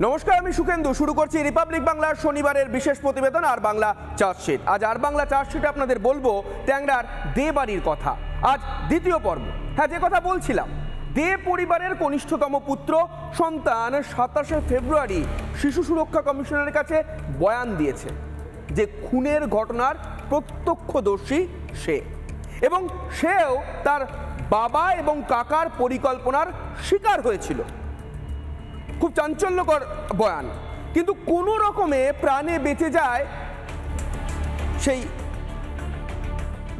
নমস্কার, আমি সুকেন্দু। শুরু করছি রিপাবলিক বাংলার শনিবারের বিশেষ প্রতিবেদন আর বাংলা চার্জশিট। আজ আর বাংলা চার্জশিটে আপনাদের বলবো ট্যাংরার দে বাড়ির কথা। আজ দ্বিতীয় পর্ব। হ্যাঁ, যে কথা বলছিলাম, দে পরিবারের কনিষ্ঠতম পুত্র সন্তান 27শে ফেব্রুয়ারি শিশু সুরক্ষা কমিশনের কাছে বয়ান দিয়েছে যে খুনের ঘটনার প্রত্যক্ষদর্শী সে, এবং সেও তার বাবা এবং কাকার পরিকল্পনার শিকার হয়েছিল। খুব চাঞ্চল্যকর বয়ান, কিন্তু কোনো রকমে প্রাণে বেঁচে যায় সেই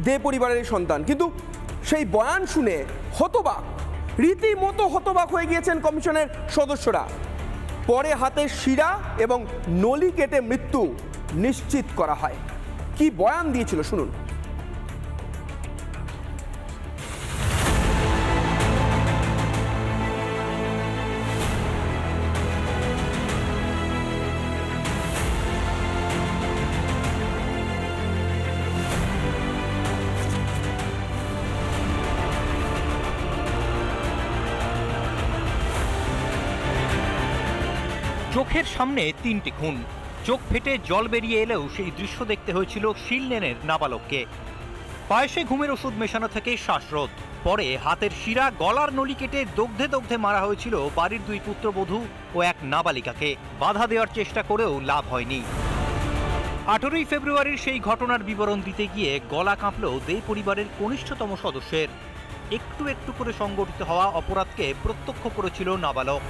দে পরিবারের সন্তান। কিন্তু সেই বয়ান শুনে হতবাক, রীতিমতো হতবাক হয়ে গিয়েছেন কমিশনের সদস্যরা। পরে হাতের শিরা এবং নলি কেটে মৃত্যু নিশ্চিত করা হয়। কি বয়ান দিয়েছিল শুনুন। চোখের সামনে তিনটি খুন, চোখ ফেটে জল বেরিয়ে এলেও সেই দৃশ্য দেখতে হয়েছিল শিলনেনের নাবালককে। পায়েসে ঘুমের ওষুধ মেশানো থেকে শ্বাসরোধ, পরে হাতের শিরা গলার নলি কেটে দগ্ধে দগ্ধে মারা হয়েছিল বাড়ির দুই পুত্রবধূ ও এক নাবালিকাকে। বাধা দেওয়ার চেষ্টা করেও লাভ হয়নি। 18ই ফেব্রুয়ারির সেই ঘটনার বিবরণ দিতে গিয়ে গলা কাঁপল দে পরিবারের কনিষ্ঠতম সদস্যের। একটু একটু করে সংগঠিত হওয়া অপরাধকে প্রত্যক্ষ করেছিল নাবালক।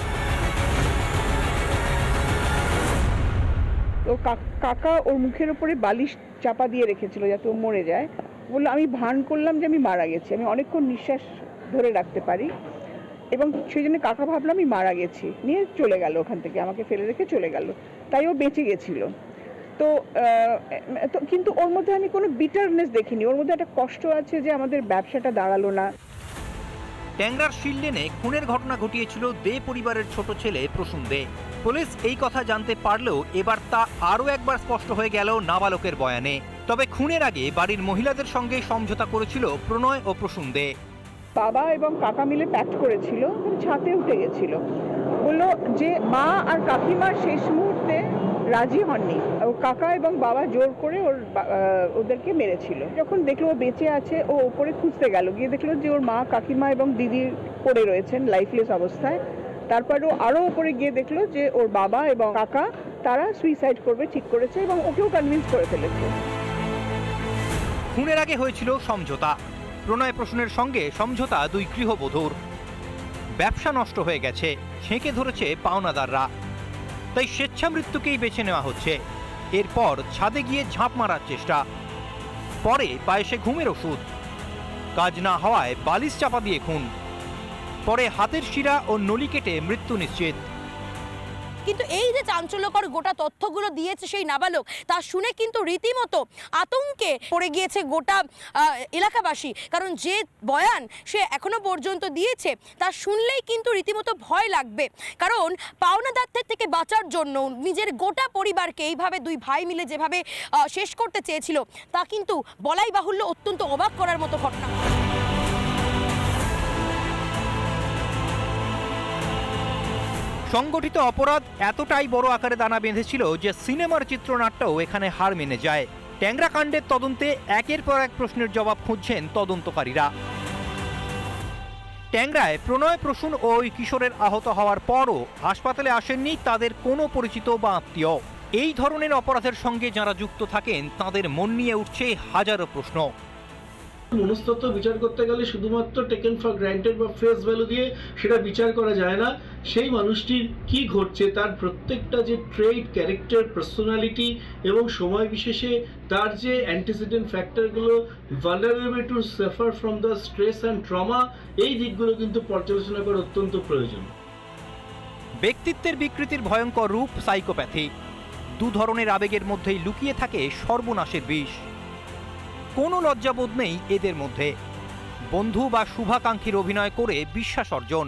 তো কাকা ওর মুখের উপরে বালিশ চাপা দিয়ে রেখেছিল যাতে ও মরে যায়। বললো আমি ভান করলাম যে আমি মারা গেছি, আমি অনেকক্ষণ নিঃশ্বাস ধরে রাখতে পারি, এবং সেই জন্য কাকা ভাবলাম আমি মারা গেছি, নিয়ে চলে গেল ওখান থেকে, আমাকে ফেলে রেখে চলে গেল। তাই ও বেঁচে গেছিল। তো কিন্তু ওর মধ্যে আমি কোনো বিটারনেস দেখিনি, ওর মধ্যে একটা কষ্ট আছে যে আমাদের ব্যবসাটা দাঁড়ালো না। ট্যাংরার শিললেনে খুনের ঘটনা ঘটিয়েছিল দে পরিবারের ছোট ছেলে প্রসূন দে। পুলিশ এই কথা জানতে পারলেও এবার তা আরও একবার স্পষ্ট হয়ে গেল নাবালকের বয়ানে। তবে খুনের আগে বাড়ির মহিলাদের সঙ্গে সমঝোতা করেছিল প্রণয় ও প্রসূন দে। বাবা এবং কাকা মিলে প্যাক্ট করেছিল, ছাদে উঠে গেছিল। বললো যে মা আর কাকিমা শেষ মুহূর্তে রাজি হননি, কাকা এবং বাবা জোর করে ওদেরকে মেরেছিল। যখন দেখলো ও বেঁচে আছে, ও ওপরে খুঁজতে গেল, গিয়ে দেখলো যে ওর মা, কাকিমা এবং দিদি পড়ে রয়েছেন লাইফলেস অবস্থায়। তারপর ও আরও ওপরে গিয়ে দেখলো যে ওর বাবা এবং কাকা তারা সুইসাইড করবে ঠিক করেছে, এবং ওকেও কনভিন্স করে ফেলেছে। খুনের আগে হয়েছিল সমঝোতা। প্রণয় প্রসূনের সঙ্গে সমঝোতা দুই গৃহবধূর। ব্যবসা নষ্ট হয়ে গেছে, ছেঁকে ধরেছে পাওনাদাররা, তাই স্বেচ্ছা মৃত্যুকেই বেছে নেওয়া হচ্ছে। এরপর ছাদে গিয়ে ঝাঁপ মারার চেষ্টা, পরে পায়েসে ঘুমের ওষুধ, কাজ না হওয়ায় বালিশ চাপা দিয়ে খুন, পরে হাতের শিরা ও নলি কেটে মৃত্যু নিশ্চিত। কিন্তু এই যে চাঞ্চল্যকর গোটা তথ্যগুলো দিয়েছে সেই নাবালক, তা শুনে কিন্তু রীতিমতো আতঙ্কে পড়ে গিয়েছে গোটা এলাকাবাসী। কারণ যে বয়ান সে এখনো পর্যন্ত দিয়েছে তা শুনলেই কিন্তু রীতিমতো ভয় লাগবে। কারণ পাওনাদারদের থেকে বাঁচার জন্য নিজের গোটা পরিবারকে এইভাবে দুই ভাই মিলে যেভাবে শেষ করতে চেয়েছিল, তা কিন্তু বলাই বাহুল্য অত্যন্ত অবাক করার মতো ঘটনা। সংগঠিত অপরাধ এতটাই বড় আকারে দানা বেঁধেছিল যে সিনেমার চিত্রনাট্যও এখানে হার মেনে যায়। ট্যাংরা কাণ্ডের তদন্তে একের পর এক প্রশ্নের জবাব খুঁজছেন তদন্তকারীরা। ট্যাংরায় প্রণয় প্রসূন ও ওই কিশোরের আহত হওয়ার পরও হাসপাতালে আসেননি তাদের কোনো পরিচিত বা আত্মীয়। এই ধরনের অপরাধের সঙ্গে যারা যুক্ত থাকেন তাদের মন নিয়ে উঠছে হাজারো প্রশ্ন। মনস্তত্ত্ব বিচার করতে গেলে শুধুমাত্র টেকেন ফর গ্রান্টেড বা ফেস ভ্যালু দিয়ে সেটা বিচার করা যায় না। সেই মানুষটির কি ঘটছে, তার প্রত্যেকটা যে ট্রেড, ক্যারেক্টার, পার্সোনালিটি এবং সময় বিশেষে তার যে অ্যান্টিসিডেন্ট ফ্যাক্টরগুলো, vulnerable to suffer from the stress and trauma, এই দিকগুলো কিন্তু পর্যালোচনা করা অত্যন্ত প্রয়োজন। ব্যক্তিত্বের বিকৃতির ভয়ঙ্কর রূপ সাইকোপ্যাথি। দু ধরনের আবেগের মধ্যেই লুকিয়ে থাকে সর্বনাশের বিষ। কোনো লজ্জাবোধ নেই এদের মধ্যে। বন্ধু বা শুভাকাঙ্ক্ষীর অভিনয় করে বিশ্বাস অর্জন,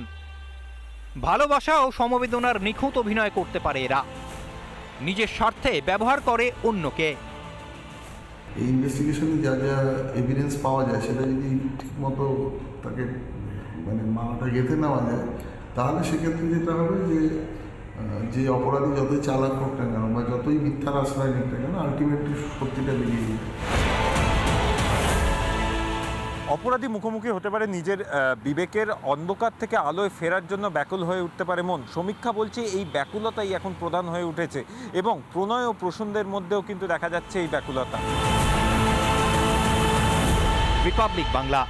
ভালোবাসা ও সমবেদনার নিখুঁত অভিনয় করতে পারে এরা। নিজের স্বার্থে ব্যবহার করে অন্যকে। এই ইনভেস্টিগেশনে যা যা এভিডেন্স পাওয়া যায় সেটা যদি ঠিকমতো তাকে মানে মানাটা গেঁথে নেওয়া যায়, তাহলে সেক্ষেত্রে যেটা হবে যে যে অপরাধী যতই চালাক হোক না কেন বা যতই মিথ্যার আশ্রয় নিক না কেন, আলটিমেটলি সত্যিটা বেরিয়ে যায়। অপরাধী মুখোমুখি হতে পারে নিজের বিবেকের অন্ধকার থেকে আলোয় ফেরার জন্য ব্যাকুল হয়ে উঠতে পারে মন। সমীক্ষা বলছে এই ব্যাকুলতাই এখন প্রধান হয়ে উঠেছে এবং প্রণয় ও প্রসূনদের মধ্যেও কিন্তু দেখা যাচ্ছে এই ব্যাকুলতা। রিপাবলিক বাংলা।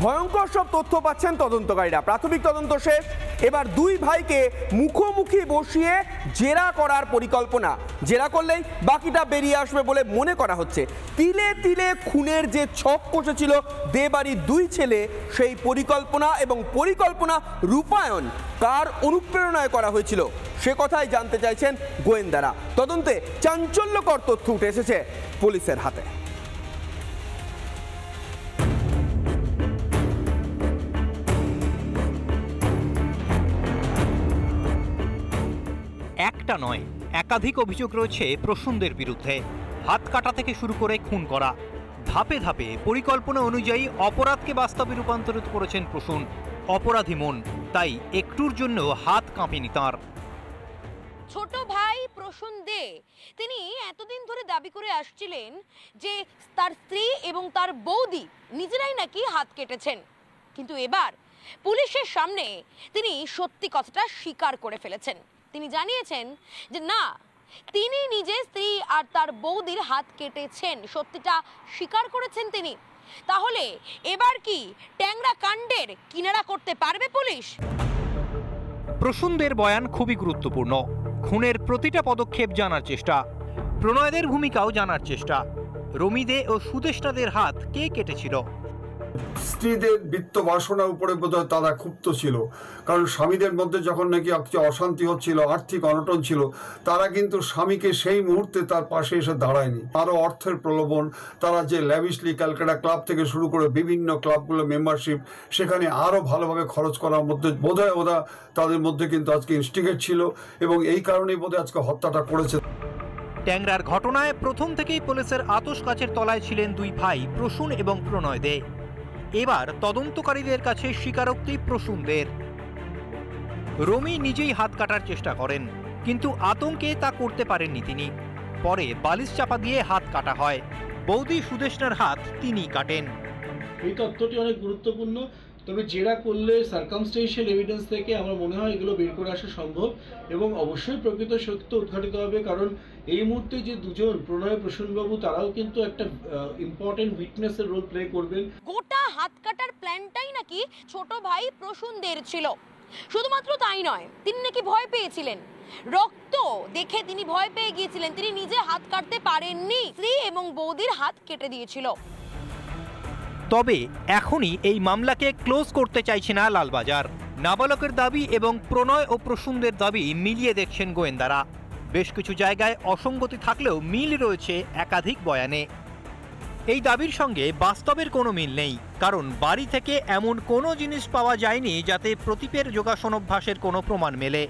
ভয়ঙ্কর সব তথ্য পাচ্ছেন তদন্তকারীরা। প্রাথমিক তদন্ত শেষ, এবার দুই ভাইকে মুখোমুখি বসিয়ে জেরা করার পরিকল্পনা। জেরা করলেই বাকিটা বেরিয়ে আসবে বলে মনে করা হচ্ছে। তিলে তিলে খুনের যে ছক কষেছিল দেবাড়ির দুই ছেলে, সেই পরিকল্পনা এবং পরিকল্পনা রূপায়ণ কার অনুপ্রেরণায় করা হয়েছিল সে কথাই জানতে চাইছেন গোয়েন্দারা। তদন্তে চাঞ্চল্যকর তথ্য উঠে এসেছে পুলিশের হাতে। একটা নয়, একাধিক অভিযোগ রয়েছে প্রসূনদের বিরুদ্ধে। হাত কাটা থেকে শুরু করে খুন করা, ধাপে ধাপে পরিকল্পনা অনুযায়ী অপরাধকে বাস্তবে রূপান্তরিত করেছেন প্রসূন। অপরাধী মন, তাই একটুর জন্য হাত কাঁপেনি তাঁর। ছোট ভাই প্রসূন দে তিনি এতদিন ধরে দাবি করে আসছিলেন যে তার স্ত্রী এবং তার বৌদি নিজেরাই নাকি হাত কেটেছেন, কিন্তু এবার পুলিশের সামনে তিনি সত্যি কথাটা স্বীকার করে ফেলেছেন। তিনি জানিয়েছেন যে না, তিনি নিজে স্ত্রী আর তার বৌদির হাত কেটেছেন, সত্যিটা স্বীকার করেছেন তিনি। তাহলে এবার কি ট্যাংরা কাণ্ডের কিনারা করতে পারবে পুলিশ? প্রসূনদের বয়ান খুবই গুরুত্বপূর্ণ। খুনের প্রতিটা পদক্ষেপ জানার চেষ্টা, প্রণয়দের ভূমিকাও জানার চেষ্টা। রমিদে ও সুদেষ্টাদের হাত কে কেটেছিল? স্ত্রীদের বৃত্ত বাসনার উপরে বোধহয় তারা ক্ষুব্ধ ছিল, কারণ স্বামীদের মধ্যে যখন নাকি অশান্তি হচ্ছিল, আর্থিক অনটন ছিল, তারা কিন্তু স্বামীকে সেই মুহূর্তে তার পাশে এসে দাঁড়ায়নি। আরও অর্থের প্রলোভন, তারা যে ল্যাভিশলি ক্যালকাটা ক্লাব থেকে শুরু করে বিভিন্ন ক্লাবগুলো মেম্বারশিপ, সেখানে আরও ভালোভাবে খরচ করার মধ্যে বোধহয় ওরা তাদের মধ্যে কিন্তু আজকে ইনস্টিগেট ছিল এবং এই কারণেই বোধহয় আজকে হত্যাটা করেছে। ট্যাংরার ঘটনায় প্রথম থেকেই পুলিশের আতশ কাচের তলায় ছিলেন দুই ভাই প্রসূন এবং প্রণয় দে। এবার তদন্তকারীদের কাছে স্বীকারোক্তি প্রসূনদের। রমি নিজেই হাত কাটার চেষ্টা করেন, কিন্তু আতঙ্কে তা করতে পারেননি তিনি। পরে বালিশ চাপা দিয়ে হাত কাটা হয়। বৌদি সুদেষ্টার হাত তিনি কাটেন। এই তথ্যটি অনেক গুরুত্বপূর্ণ, তবে জেরা করলে সার্কামস্টেন্সিয়াল এভিডেন্স থেকে আমার মনে হয় এগুলো বের করে আসা সম্ভব এবং অবশ্যই প্রকৃত সত্য উদ্ঘাটিত হবে। কারণ এই মুহূর্তে যে দুজন প্রণয় প্রসূনবাবু, তারাও কিন্তু একটা ইম্পর্টেন্ট উইটনেসের রোল প্লে করবেন। গোটা হাত কাটার প্ল্যানটাই নাকি ছোট ভাই প্রসূনদের ছিল। শুধুমাত্র তাই নয়, তিনি নাকি ভয় পেয়েছিলেন, রক্ত দেখে তিনি ভয় পেয়ে গিয়েছিলেন, তিনি নিজে হাত কাটতে পারেননি, স্ত্রী এবং বৌদির হাত কেটে দিয়েছিল। তবে এখনই এই মামলাকে ক্লোজ করতে চাইছে না লালবাজার। নাবালকের দাবি এবং প্রণয় ও প্রসূনদের দাবি মিলিয়ে দেখছেন গোয়েন্দারা। বেশ কিছু জায়গায় অসঙ্গতি থাকলেও মিল রয়েছে একাধিক বয়ানে। এই দাবির সঙ্গে বাস্তবের কোনো মিল নেই, কারণ বাড়ি থেকে এমন কোনো জিনিস পাওয়া যায়নি যাতে প্রদীপের যোগাসন অভ্যাসের কোনো প্রমাণ মেলে।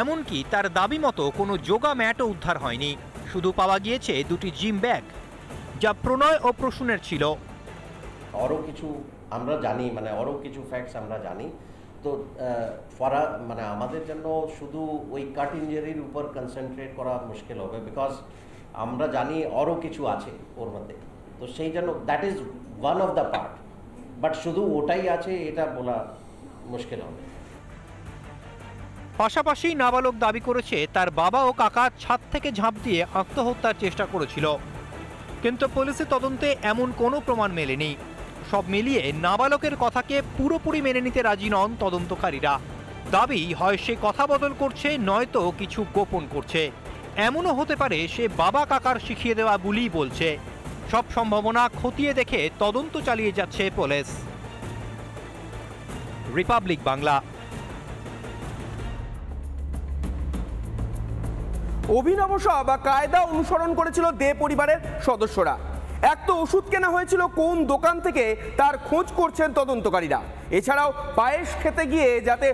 এমনকি তার দাবি মতো কোনো যোগা ম্যাটও উদ্ধার হয়নি। শুধু পাওয়া গিয়েছে দুটি জিম ব্যাগ, যা প্রণয় ও প্রসূনের ছিল। আরও কিছু আমরা জানি, মানে আরও কিছু ফ্যাক্টস আমরা জানি। তো মানে আমাদের জন্য শুধু ওই কাট ইঞ্জারির উপর কনসেন্ট্রেট করা মুশকিল হবে, বিকজ আমরা জানি আরও কিছু আছে ওর মধ্যে। তো সেই জন্য that is one of the part, but শুধু ওটাই আছে এটা বলা মুশকিল হবে। পাশাপাশি নাবালক দাবি করেছে তার বাবা ও কাকা ছাদ থেকে ঝাঁপ দিয়ে আত্মহত্যার চেষ্টা করেছিল, কিন্তু পুলিশের তদন্তে এমন কোনো প্রমাণ মেলেনি। সব মিলিয়ে নাবালকের কথাকে পুরোপুরি মেনে নিতে রাজি নন তদন্তকারীরা। দাবি হয় সে কথা বদল করছে, নয়তো কিছু গোপন করছে। এমনও হতে পারে সে বাবা কাকার শিখিয়ে দেওয়া বলেই বলছে। সব সম্ভাবনা খতিয়ে দেখে তদন্ত চালিয়ে যাচ্ছে পুলিশ। রিপাবলিক বাংলা। অভিনব সব কায়দা অনুসরণ করেছিল দে পরিবারের সদস্যরা। এক তো ওষুধ কেনা হয়েছিল কোন দোকান থেকে তার খোঁজ করছেন তদন্তকারীরা। এছাড়াও পায়েস খেতে গিয়ে যাতে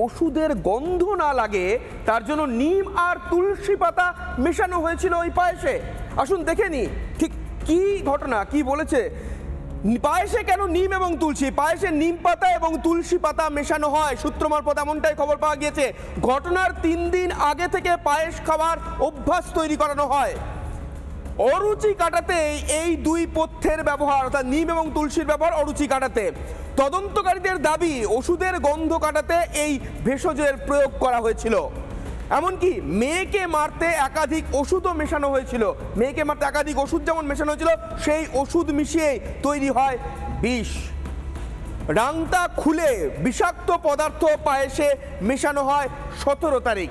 ওষুধের গন্ধ না লাগে তার জন্য নিম আর তুলসী পাতা মেশানো হয়েছিল ওই পায়েসে। আসুন দেখে নি ঠিক কি ঘটনা, কি বলেছে পায়েসে কেন নিম এবং তুলসী? পায়েসে নিম পাতা এবং তুলসী পাতা মেশানো হয় সূত্র মারফত এমনটাই খবর পাওয়া গিয়েছে। ঘটনার 3 দিন আগে থেকে পায়েস খাওয়ার অভ্যাস তৈরি করানো হয়। অরুচি কাটাতে এই দুই পথ্যের ব্যবহার, অর্থাৎ নিম এবং তুলসীর ব্যবহার অরুচি কাটাতে। তদন্তকারীদের দাবি ওষুধের গন্ধ কাটাতে এই ভেষজের প্রয়োগ করা হয়েছিল। এমনকি মেয়েকে মারতে একাধিক ওষুধও মেশানো হয়েছিল। মেয়েকে মারতে একাধিক ওষুধ যেমন মেশানো হয়েছিল, সেই ওষুধ মিশিয়ে তৈরি হয় বিষ। রাংতা খুলে বিষাক্ত পদার্থ পায়েসে মেশানো হয় 17 তারিখ।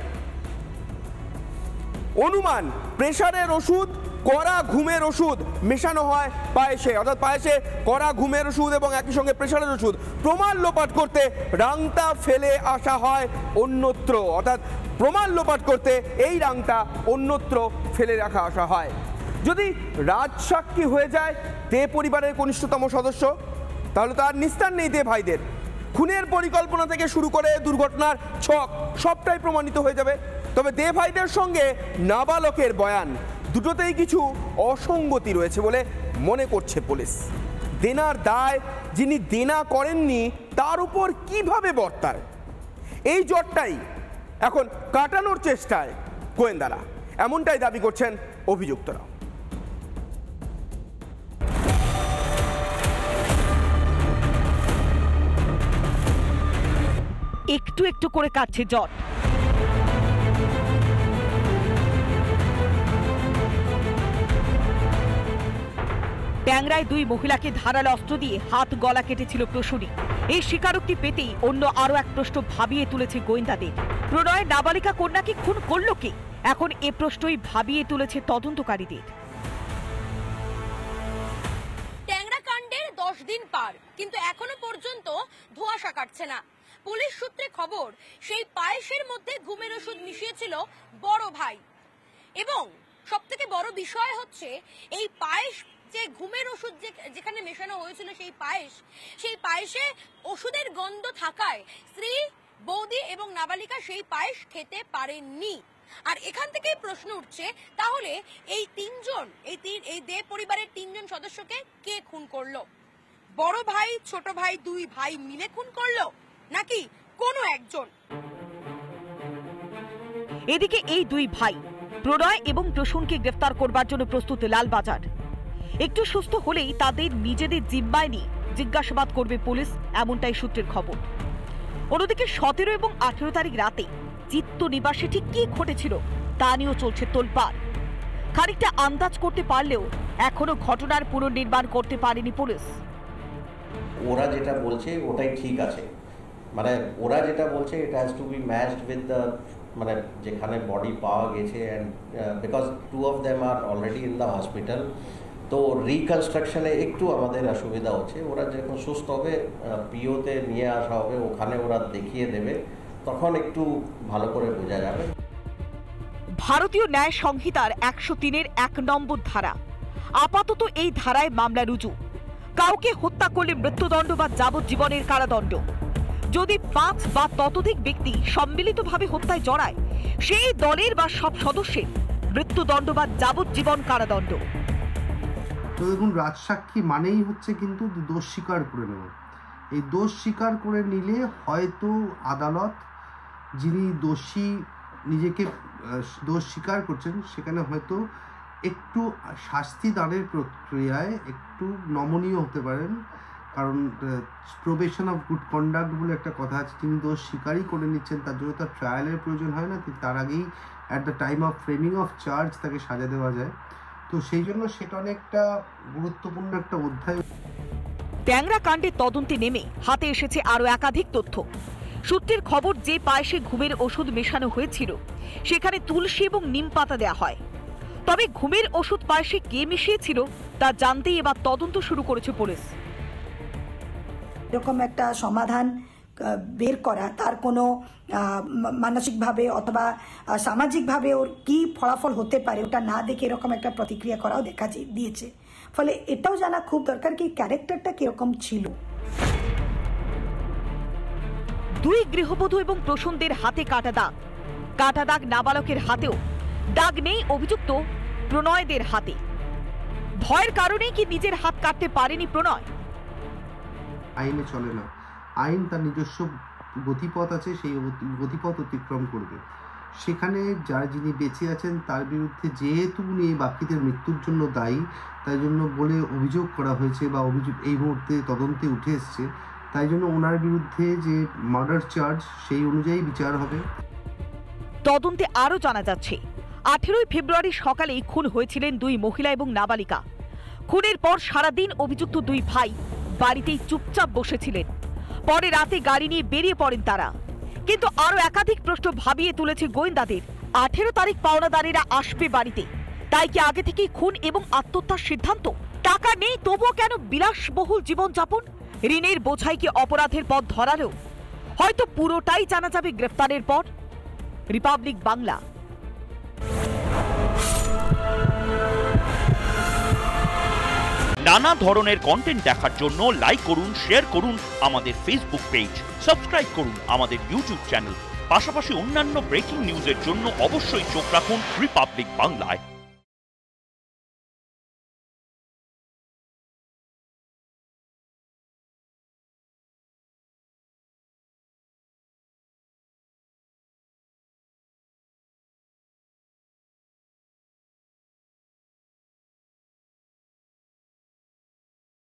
অনুমান প্রেশারের ওষুধ, কড়া ঘুমের ওষুধ মেশানো হয় পায়েসে, অর্থাৎ পায়েসে কড়া ঘুমের ওষুধ এবং একই সঙ্গে প্রেশারের ওষুধ। প্রমাণ লোপাট করতে রাংতা ফেলে আসা হয় অন্যত্র, অর্থাৎ প্রমাণ লোপাট করতে এই রাংতা অন্যত্র ফেলে রাখা আসা হয়। যদি রাজসাক্ষী হয়ে যায় দে পরিবারের কনিষ্ঠতম সদস্য, তাহলে তার নিস্তার নেই দে ভাইদের। খুনের পরিকল্পনা থেকে শুরু করে দুর্ঘটনার ছক সবটাই প্রমাণিত হয়ে যাবে। তবে দে ভাইদের সঙ্গে নাবালকের বয়ান, দুটোতেই কিছু অসঙ্গতি রয়েছে বলে মনে করছে পুলিশ। দেনার দায় যিনি দেনা করেননি তার উপর কিভাবে বর্তায়, এই জটটাই এখন কাটানোর চেষ্টায় গোয়েন্দারা, এমনটাই দাবি করছেন অভিযুক্তরা। একটু একটু করে কাটছে জট। ট্যাংরায় 2 মহিলাকে ধারালো অস্ত্র দিয়ে হাত গলা কেটেছিল প্রসূনী। এই স্বীকারোক্তি পেতেই অন্য আরো এক প্রশ্ন ভাবিয়ে তুলেছে গোয়েন্দাদের। প্রণয়ের নাবালিকা কন্যাকে খুন করল কে? এখন এ প্রশ্নই ভাবিয়ে তুলেছে তদন্তকারীদের। ট্যাংরা কাণ্ডের 10 দিন পার, কিন্তু এখনো পর্যন্ত ধোঁয়াশা কাটছে না। পুলিশ সূত্রে খবর, সেই পায়েসের মধ্যে ঘুমের ওষুধ মিশিয়েছিল বড় ভাই। এবং সবথেকে বড় বিষয় হচ্ছে এই পায়েস যে ঘুমের ওষুধ যেখানে মেশানো হয়েছিল সেই পায়েসে ওষুধের গন্ধ থাকায় স্ত্রী, বৌদি এবং নাবালিকা সেই পায়েস খেতে পারেননি। আর এখান থেকেই প্রশ্ন উঠছে, তাহলে এই তিনজন, এই দে পরিবারের 3 জন সদস্যকে কে খুন করলো? বড় ভাই, ছোট ভাই, 2 ভাই মিলে খুন করলো, নাকি কোনো একজন? এদিকে এই 2 ভাই প্রণয় এবং প্রসূনকে গ্রেফতার করবার জন্য প্রস্তুত লালবাজার। একটু সুস্থ হলেই তাদের নিজেদের জিম্মায় নিয়ে জিজ্ঞাসাবাদ করবে পুলিশ, এমনটাই সূত্রের খবর। অন্যদিকে 17 এবং 18 তারিখ রাতে চিত্ত নিবাসে ঠিক কি ঘটেছিল তা নিয়েও চলছে তোলপাড়। খানিকটা আন্দাজ করতে পারলেও এখনো ঘটনার পুনর্নির্মাণ করতে পারেনি পুলিশ। ওরা যেটা বলছে ওটাই ঠিক আছে, মানে ওরা যেটা বলছে it has to be matched with the, মানে যেখানে বডি পাওয়া গেছে, অ্যান্ড বিকজ 2 of them আর অলরেডি ইন দ্য হসপিটাল, তো রিকনস্ট্রাকশনে একটু আমাদের অসুবিধা হচ্ছে। ওরা যখন সুস্থ হবে পিওতে নিয়ে আসা হবে, ওখানে ওরা দেখিয়ে দেবে, তখন একটু ভালো করে বোঝা যাবে। ভারতীয় ন্যায় সংহিতার 103-এর 1 নম্বর ধারা, আপাতত এই ধারায় মামলা রুজু। কাউকে হত্যা করলে মৃত্যুদণ্ড বা যাবজ্জীবনের কারাদণ্ড। যদি 5 বা ততোধিক ব্যক্তি সম্মিলিতভাবে হত্যায় জড়ায়, সেই দলের বা সব সদস্যের মৃত্যুদণ্ড বা যাবজ্জীবন কারাদণ্ড। তো দেখুন, রাজসাক্ষী মানেই হচ্ছে কিন্তু দোষ স্বীকার করে নেওয়া। এই দোষ স্বীকার করে নিলে হয়তো আদালত, যিনি দোষী নিজেকে দোষ স্বীকার করছেন, সেখানে হয়তো একটু শাস্তি দানের প্রক্রিয়ায় একটু নমনীয় হতে পারেন। কারণ প্রবেশন অফ গুড কন্ডাক্ট বলে একটা কথা আছে, তিনি দোষ স্বীকারই করে নিচ্ছেন, তার জন্য তার ট্রায়ালের প্রয়োজন হয় না, তার আগেই at the time of framing of charge তাকে সাজা দেওয়া যায়। তো সেই জন্য সেটা অনেকটা গুরুত্বপূর্ণ একটা অধ্যায়। ট্যাংরা কাণ্ডের তদন্তে নেমে হাতে এসেছে আরো একাধিক তথ্য। সূত্রের খবর, যে পায়েসে ঘুমের ওষুধ মেশানো হয়েছিল সেখানে তুলসী এবং নিম পাতা দেওয়া হয়। তবে ঘুমের ওষুধ পায়েসে কে মিশিয়েছিল তা জানতেই এবার তদন্ত শুরু করেছে পুলিশ। এরকম একটা সমাধান বের করা, তার কোনো মানসিকভাবে অথবা সামাজিকভাবে ওর কি ফলাফল হতে পারে ওটা না দেখে এরকম একটা প্রতিক্রিয়া করাও দেখা দিয়েছে। ফলে এটাও জানা খুব দরকার কি ক্যারেক্টারটা কিরকম ছিল। 2 গৃহবধূ এবং প্রসূনদের হাতে কাটা দাগ নাবালকের হাতেও। দাগ নেই অভিযুক্ত প্রণয়দের হাতে। ভয়ের কারণেই কি নিজের হাত কাটতে পারেনি প্রণয়? আইনে চলে না। আইন তার নিজস্ব গতিপথ আছে, সেই গতিপথ অতিক্রম করবে। সেখানে যিনি বেঁচে আছেন তার বিরুদ্ধে যেহেতু উনি এই বাকিদের মৃত্যুর জন্য দায়ী, তাই জন্য বলে অভিযোগ করা হয়েছে বা অভিযোগ এই মুহূর্তে তদন্তে উঠে এসছে, তাই জন্য ওনার বিরুদ্ধে যে মার্ডার চার্জ সেই অনুযায়ী বিচার হবে। তদন্তে আরও জানা যাচ্ছে 18 ফেব্রুয়ারি সকালেই খুন হয়েছিলেন 2 মহিলা এবং নাবালিকা। খুনের পর সারাদিন অভিযুক্ত 2 ভাই বাড়িতেই চুপচাপ বসেছিলেন। পরে রাতে গাড়ি নিয়ে বেরিয়ে পড়েন তারা। কিন্তু আরও একাধিক প্রশ্ন ভাবিয়ে তুলেছে গোয়েন্দাদের। 18 তারিখ পাওনাদারেরা আসবে বাড়িতে, তাই কি আগে থেকেই খুন এবং আত্মহত্যার সিদ্ধান্ত? টাকা নেই তবুও কেন বিলাসবহুল জীবনযাপন? ঋণের বোঝাই কি অপরাধের পথ ধরালো? হয়তো পুরোটাই জানা যাবে গ্রেফতারের পর। রিপাবলিক বাংলা। নানা ধরনের কন্টেন্ট দেখার জন্য লাইক করুন, শেয়ার করুন আমাদের ফেসবুক পেজ, সাবস্ক্রাইব করুন আমাদের ইউটিউব চ্যানেল। পাশাপাশি অন্যান্য ব্রেকিং নিউজের জন্য অবশ্যই চোখ রাখুন রিপাবলিক বাংলায়।